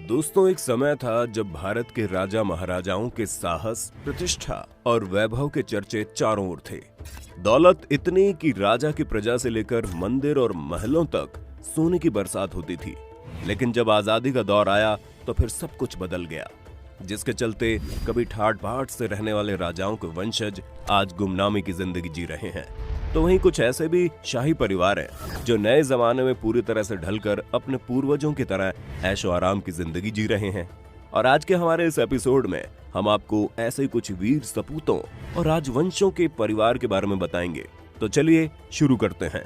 दोस्तों, एक समय था जब भारत के राजा महाराजाओं के साहस, प्रतिष्ठा और वैभव के चर्चे चारों ओर थे। दौलत इतनी कि राजा की प्रजा से लेकर मंदिर और महलों तक सोने की बरसात होती थी। लेकिन जब आजादी का दौर आया तो फिर सब कुछ बदल गया, जिसके चलते कभी ठाट बाट से रहने वाले राजाओं के वंशज आज गुमनामी की जिंदगी जी रहे हैं, तो वहीं कुछ ऐसे भी शाही परिवार हैं जो नए जमाने में पूरी तरह से ढलकर अपने पूर्वजों की तरह ऐशो आराम की जिंदगी जी रहे हैं। और आज के हमारे इस एपिसोड में हम आपको ऐसे कुछ वीर सपूतों और राजवंशों के परिवार के बारे में बताएंगे। तो चलिए शुरू करते हैं।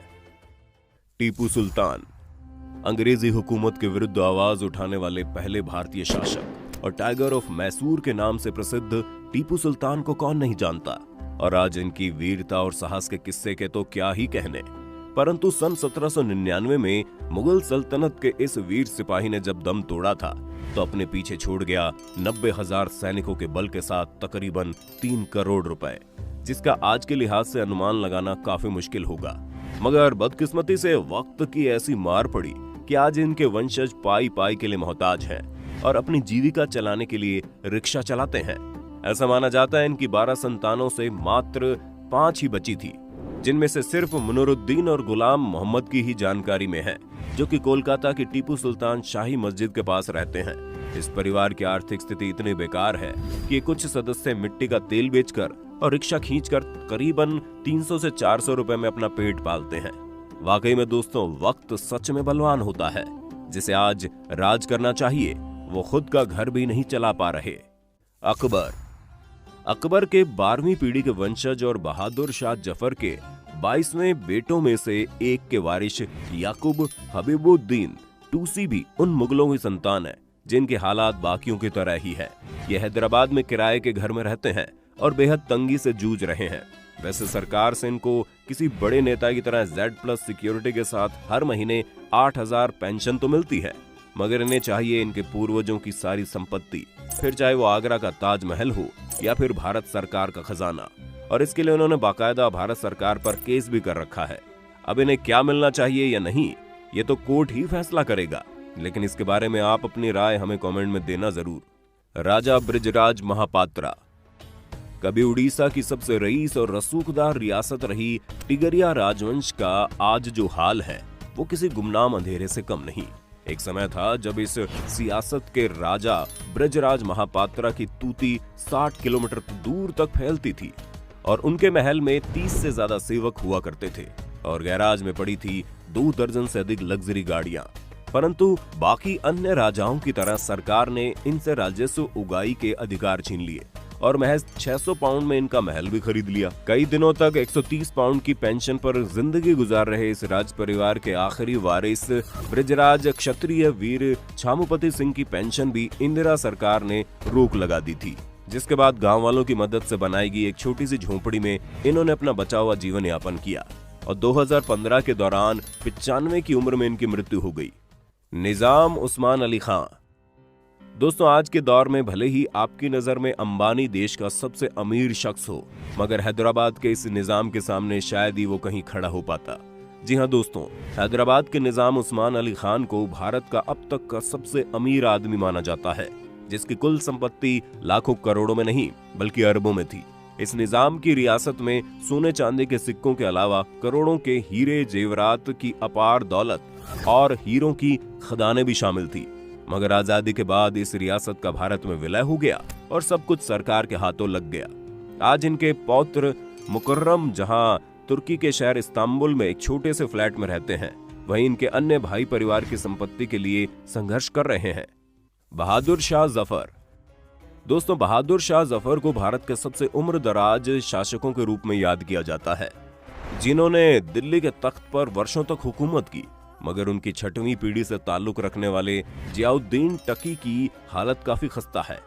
टीपू सुल्तान, अंग्रेजी हुकूमत के विरुद्ध आवाज उठाने वाले पहले भारतीय शासक और टाइगर ऑफ मैसूर के नाम से प्रसिद्ध टीपू सुल्तान को कौन नहीं जानता। और आज इनकी वीरता और साहस के किस्से के तो क्या ही कहने। परंतु सन 1799 में मुगल सल्तनत के इस वीर सिपाही ने जब दम तोड़ा था तो अपने पीछे छोड़ गया 90,000 सैनिकों के बल के साथ तकरीबन 3 करोड़ रुपए, जिसका आज के लिहाज से अनुमान लगाना काफी मुश्किल होगा। मगर बदकिस्मती से वक्त की ऐसी मार पड़ी कि आज इनके वंशज पाई पाई के लिए मोहताज हैं और अपनी जीविका चलाने के लिए रिक्शा चलाते हैं। ऐसा माना जाता है इनकी 12 संतानों से मात्र 5 ही बची थी, जिनमें से सिर्फ मुनरुद्दीन और गुलाम मोहम्मद की ही जानकारी में है, जो कि कोलकाता की टीपू सुल्तान शाही मस्जिद के पास रहते हैं। इस परिवार की आर्थिक स्थिति इतनी बेकार है कि कुछ सदस्य मिट्टी का तेल बेचकर और रिक्शा खींचकर करीबन 300 से 400 रुपए में अपना पेट पालते हैं। वाकई में दोस्तों, वक्त सच में बलवान होता है। जिसे आज राज करना चाहिए वो खुद का घर भी नहीं चला पा रहे। अकबर के 12वीं पीढ़ी के वंशज और बहादुर शाह जफर के 22वें बेटों में से एक के वारिश याकूब हबीबुद्दीन टूसी भी उन मुगलों की संतान है जिनके हालात बाकियों की तरह ही है। ये हैदराबाद में किराए के घर में रहते हैं और बेहद तंगी से जूझ रहे हैं। वैसे सरकार से इनको किसी बड़े नेता की तरह Z+ सिक्योरिटी के साथ हर महीने 8,000 पेंशन तो मिलती है, मगर इन्हें चाहिए इनके पूर्वजों की सारी संपत्ति, फिर चाहे वो आगरा का ताजमहल हो या फिर भारत सरकार का खजाना। और इसके लिए उन्होंने बाकायदा भारत सरकार पर केस भी कर रखा है। अब इन्हें क्या मिलना चाहिए या नहीं, ये तो कोर्ट ही फैसला करेगा, लेकिन इसके बारे में आप अपनी राय हमें कमेंट में देना जरूर। राजा बृजराज महापात्रा, कभी उड़ीसा की सबसे रईस और रसूखदार रियासत रही टिगरिया राजवंश का आज जो हाल है वो किसी गुमनाम अंधेरे से कम नहीं। एक समय था जब इस सियासत के राजा बृजराज महापात्रा की तूती 60 किलोमीटर दूर तक फैलती थी और उनके महल में 30 से ज्यादा सेवक हुआ करते थे और गैराज में पड़ी थी 2 दर्जन से अधिक लग्जरी गाड़ियां। परंतु बाकी अन्य राजाओं की तरह सरकार ने इनसे राजस्व उगाही के अधिकार छीन लिए और महज 600 पाउंड में इनका महल भी खरीद लिया। कई दिनों तक 130 पाउंड की पेंशन पर जिंदगी गुजार रहे इस राज परिवार के आखिरी वारिस बृजराज क्षत्रिय वीर छामुपति सिंह की पेंशन भी इंदिरा सरकार ने रोक लगा दी थी, जिसके बाद गांव वालों की मदद से बनाई गई एक छोटी सी झोपड़ी में इन्होंने अपना बचा हुआ जीवन यापन किया और 2015 के दौरान 95 की उम्र में इनकी मृत्यु हो गई। निजाम उस्मान अली खां, दोस्तों आज के दौर में भले ही आपकी नजर में अंबानी देश का सबसे अमीर शख्स हो, मगर हैदराबाद के इस निजाम के सामने शायद ही वो कहीं खड़ा हो पाता। जी हां दोस्तों, हैदराबाद के निजाम उस्मान अली खान को भारत का अब तक का सबसे अमीर आदमी माना जाता है, जिसकी कुल संपत्ति लाखों करोड़ों में नहीं बल्कि अरबों में थी। इस निजाम की रियासत में सोने चांदी के सिक्कों के अलावा करोड़ों के हीरे जेवरात की अपार दौलत और हीरों की खदानें भी शामिल थी। मगर आजादी के बाद इस रियासत का भारत में विलय हो गया और सब कुछ सरकार के हाथों लग गया। आज इनके पौत्र मुकर्रम जहां तुर्की के शहर इस्तांबुल में एक छोटे से फ्लैट में रहते हैं, वहीं इनके अन्य भाई परिवार की संपत्ति के लिए संघर्ष कर रहे हैं। बहादुर शाह जफर, दोस्तों बहादुर शाह जफर को भारत के सबसे उम्रदराज शासकों के रूप में याद किया जाता है, जिन्होंने दिल्ली के तख्त पर वर्षों तक हुकूमत की। मगर उनकी 6वीं पीढ़ी से ताल्लुक रखने वाले जियाउद्दीन टकी की हालत काफी खस्ता है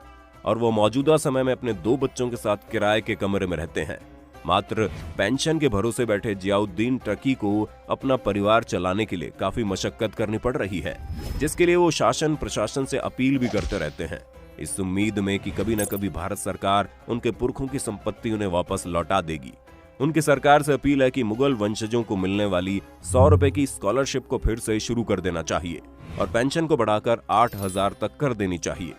और वो मौजूदा समय में अपने 2 बच्चों के साथ किराए के कमरे में रहते हैं। मात्र पेंशन के भरोसे बैठे जियाउद्दीन टकी को अपना परिवार चलाने के लिए काफी मशक्कत करनी पड़ रही है, जिसके लिए वो शासन प्रशासन से अपील भी करते रहते हैं, इस उम्मीद में कि कभी न कभी भारत सरकार उनके पुरखों की संपत्ति उन्हें वापस लौटा देगी। उनकी सरकार से अपील है कि मुगल वंशजों को मिलने वाली 100 रुपए की स्कॉलरशिप को फिर से शुरू कर देना चाहिए और पेंशन को बढ़ाकर 8,000 तक कर देनी चाहिए।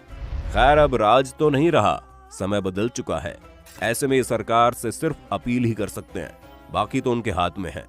खैर, अब राज तो नहीं रहा, समय बदल चुका है। ऐसे में सरकार से सिर्फ अपील ही कर सकते हैं, बाकी तो उनके हाथ में है।